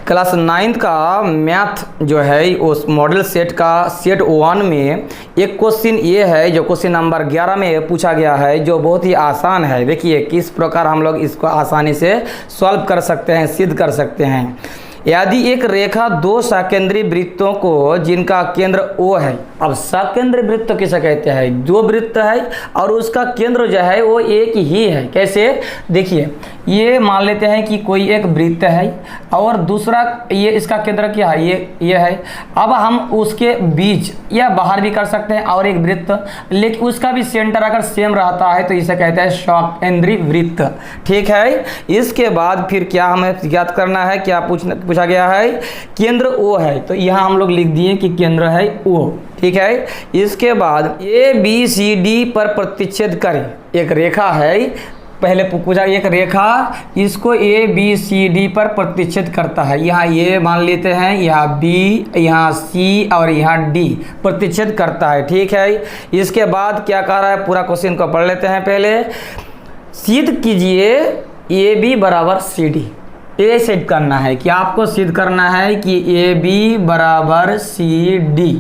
Class 9th का math जो है उस मॉडल सेट का सेट 1 में एक क्वेश्चन ये है जो क्वेश्चन नंबर 11 में पूछा गया है, जो बहुत ही आसान है। देखिए किस प्रकार हम लोग इसको आसानी से सॉल्व कर सकते हैं, सिद्ध कर सकते हैं। यदि एक रेखा दो सकेंद्री वृत्तों को जिनका केंद्र O है, अब सकेंद्री वृत्त किसे कहते हैं? दो वृत्त है और उसका केंद्र जो है वो एक ही है। कैसे? देखिए ये मान लेते हैं कि कोई एक वृत्त है और दूसरा ये इसका केंद्र क्या है, ये है। अब हम उसके बीच या बाहर भी कर सकते हैं और एक वृत्त, लेकिन उसका भी सेंटर अगर सेम रहता है तो इसे कहते हैं सकेंद्री वृत्त। ठीक है। इसके बाद फिर क्या हमें ज्ञात करना है, क्या पूछा गया है? केंद्र O है, तो यहाँ हम लोग लिख दिए कि केंद्र है O। ठीक है। इसके बाद ABCD पर प्रतिच्छेद करें। एक रेखा है, पहले पूछा एक रेखा, इसको ABCD पर प्रतिच्छेद करता है। यहाँ A मान लेते हैं, यहाँ B, यहाँ C और यहाँ D प्रतिच्छेद करता है। ठीक है। इसके बाद क्या कह रहा है, पूरा क्वेश्चन को पढ़ लेते हैं। पहले सिद्ध कीजिए AB बराबर CD। ये सिद्ध करना है कि आपको सिद्ध करना है कि AB बराबर CD।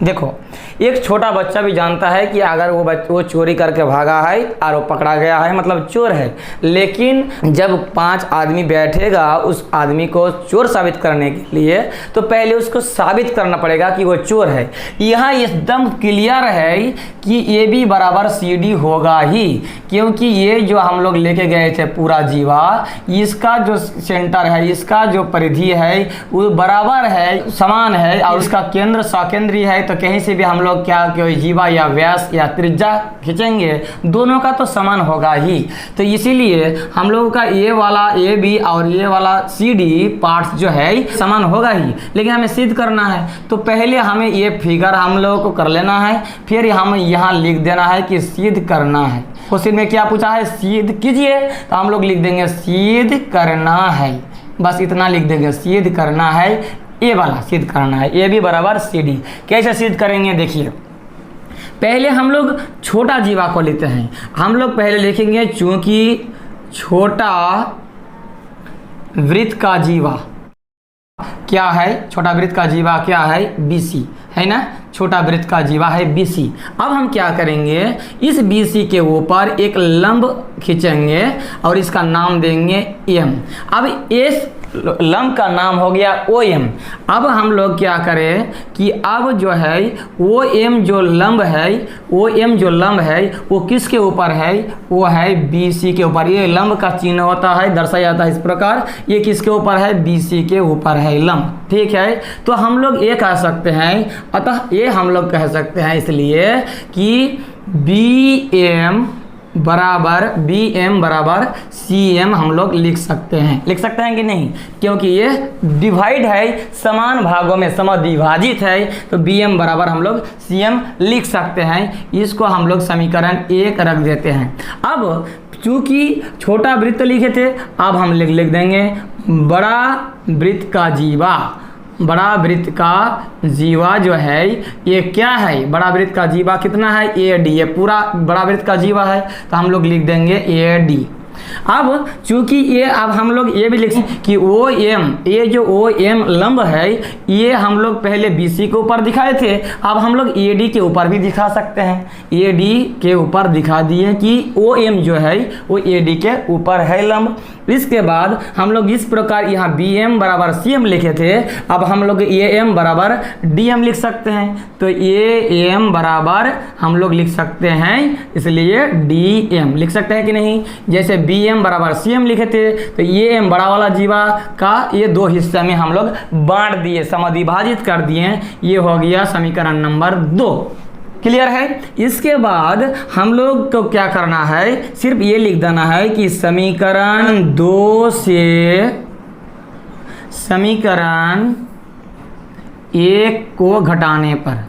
देखो एक छोटा बच्चा भी जानता है कि अगर वो चोरी करके भागा है और वो पकड़ा गया है मतलब चोर है, लेकिन जब 5 आदमी बैठेगा उस आदमी को चोर साबित करने के लिए, तो पहले उसको साबित करना पड़ेगा कि वो चोर है। यहाँ एकदम क्लियर है कि AB बराबर CD होगा ही, क्योंकि ये जो हम लोग लेके गए थे पूरा जीवा, इसका जो सेंटर है, इसका जो परिधि है वो बराबर है, समान है, और उसका केंद्र सकेंद्री है। तो कहीं से भी हम लोग क्या कोई जीवा या व्यास या त्रिज्या खींचेंगे, दोनों का तो समान होगा ही। तो इसीलिए हम लोगों का ये वाला AB और ये वाला CD पार्ट्स जो है समान होगा ही, लेकिन हमें सिद्ध करना है। तो पहले हमें ये फिगर हम लोगों को कर लेना है, फिर हम यहाँ लिख देना है कि सिद्ध करना है। क्वेश्चन में क्या पूछा है? सिद्ध कीजिए, तो हम लोग लिख देंगे सिद्ध करना है। बस इतना लिख देंगे, सिद्ध करना है, ये वाला सिद्ध करना है, AB बराबर CD। कैसे सिद्ध करेंगे? देखिए पहले हम लोग छोटा जीवा को लेते हैं। हम लोग पहले लिखेंगे चूंकि छोटा वृत्त का जीवा क्या है, छोटा वृत्त का जीवा क्या है? BC है ना, छोटा वृत्त का जीवा है BC। अब हम क्या करेंगे, इस BC के ऊपर एक लंब खींचेंगे और इसका नाम देंगे M। अब इस लंब का नाम हो गया OM। अब हम लोग क्या करें कि अब जो है OM जो लंब है वो किसके ऊपर है? वो है BC के ऊपर। ये लंब का चिन्ह होता है, दर्शाया जाता है इस प्रकार। ये किसके ऊपर है? BC के ऊपर है लंब। ठीक है। तो हम लोग ये कह सकते हैं, अतः ये हम लोग कह सकते हैं इसलिए कि BM बराबर CM हम लोग लिख सकते हैं। लिख सकते हैं कि नहीं? क्योंकि ये डिवाइड है, समान भागों में समद्विभाजित है, तो BM बराबर हम लोग CM लिख सकते हैं। इसको हम लोग समीकरण 1 रख देते हैं। अब चूंकि छोटा वृत्त लिखे थे, अब हम लिख देंगे बड़ा वृत्त का जीवा। बड़ा वृत्त का जीवा जो है ये क्या है? बड़ा वृत्त का जीवा कितना है? AD। ये पूरा बड़ा वृत्त का जीवा है, तो हम लोग लिख देंगे AD। अब चूंकि ये, अब हम लोग ये भी लिख कि OM, ये जो OM लंब है ये हम लोग पहले BC के ऊपर दिखाए थे, अब हम लोग AD के ऊपर भी दिखा सकते हैं। AD के ऊपर दिखा दिए कि OM जो है वो AD के ऊपर है लंब। इसके बाद हम लोग इस प्रकार यहाँ BM बराबर CM लिखे थे, अब हम लोग AM बराबर DM लिख सकते हैं। तो AM बराबर हम लोग लिख सकते हैं, इसलिए DM लिख सकते हैं कि नहीं? जैसे BM बराबर CM लिखे थे, तो AM बड़ा वाला जीवा का ये 2 हिस्से में हम लोग बांट दिए, समद्विभाजित कर दिए। ये हो गया समीकरण नंबर 2। क्लियर है? इसके बाद हम लोग को क्या करना है, सिर्फ ये लिख देना है कि समीकरण 2 से समीकरण 1 को घटाने पर,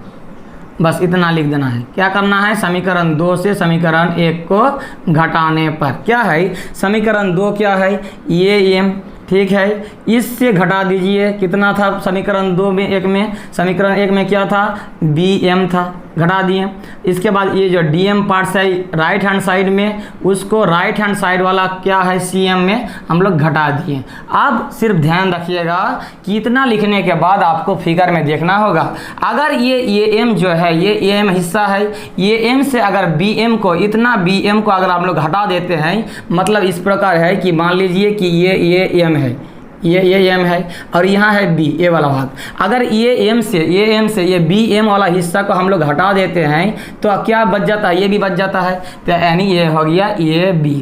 बस इतना लिख देना है। क्या करना है? समीकरण 2 से समीकरण 1 को घटाने पर क्या है? समीकरण 2 क्या है? AM। ठीक है। इससे घटा दीजिए, कितना था समीकरण 2 में, 1 में, समीकरण 1 में क्या था, bm था, घटा दिए। इसके बाद ये जो dm पार्ट्स है राइट हैंड साइड में, उसको राइट हैंड साइड वाला क्या है cm में हम लोग घटा दिए। अब सिर्फ ध्यान रखिएगा कि इतना लिखने के बाद आपको फिगर में देखना होगा। अगर ये m जो है, ये m हिस्सा है, ये m से अगर bm को, इतना bm को अगर आप लोग हटा देते हैं, मतलब इस प्रकार है कि मान लीजिए कि ये m है, ये m है और यहाँ है b, ए वाला भाग। अगर ये m से ये bm वाला हिस्सा को हम लोग हटा देते हैं तो क्या बच जाता है, ये भी बच जाता है, तो यानी ये हो गया ये b।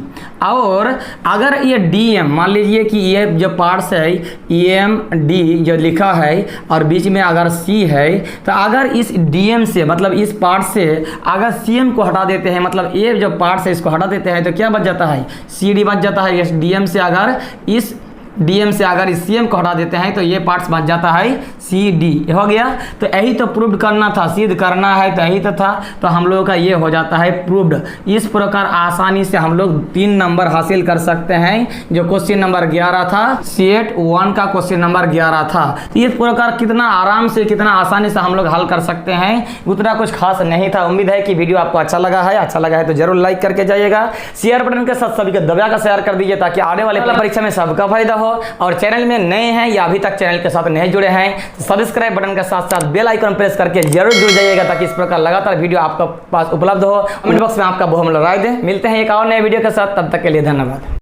और अगर ये dm, मान लीजिए कि ये जो पार्ट्स है em d जो लिखा है और बीच में अगर c है, तो अगर इस dm से, मतलब इस पार्ट से अगर cm को हटा देते हैं, मतलब ये जो पार्ट्स है इसको हटा देते हैं, तो क्या बच जाता है, cd बच जाता है। इस dm से अगर इस cm को हटा देते हैं तो ये पार्ट्स बच जाता है CD, हो गया। तो यही तो प्रूव करना था, सिद्ध करना है, तो यही तो था। तो हम लोगों का ये हो जाता है प्रूव्ड। इस प्रकार आसानी से हम लोग 3 नंबर हासिल कर सकते हैं। जो क्वेश्चन नंबर 11 था, सेट 1 का क्वेश्चन नंबर 11 था। तो इस प्रकार कितना आराम से, कितना आसानी से हम लोग हल कर सकते हैं, उतना कुछ खास नहीं था। उम्मीद है कि वीडियो आपको अच्छा लगा है। अच्छा लगा है तो जरूर लाइक करके जाइएगा, शेयर बटन के साथ सभी को दबा कर शेयर कर दीजिए, ताकि आने वाले परीक्षा में सबका फायदा हो। और चैनल में नए हैं या अभी तक चैनल के साथ नहीं जुड़े हैं, तो सब्सक्राइब बटन के साथ साथ बेल आइकन प्रेस करके जरूर जुड़ जाइएगा, ताकि इस प्रकार लगातार वीडियो आपके पास उपलब्ध हो। कमेंट बॉक्स में आपका बहुमूल्य राय दें। मिलते हैं एक और नए वीडियो के साथ, तब तक के लिए धन्यवाद।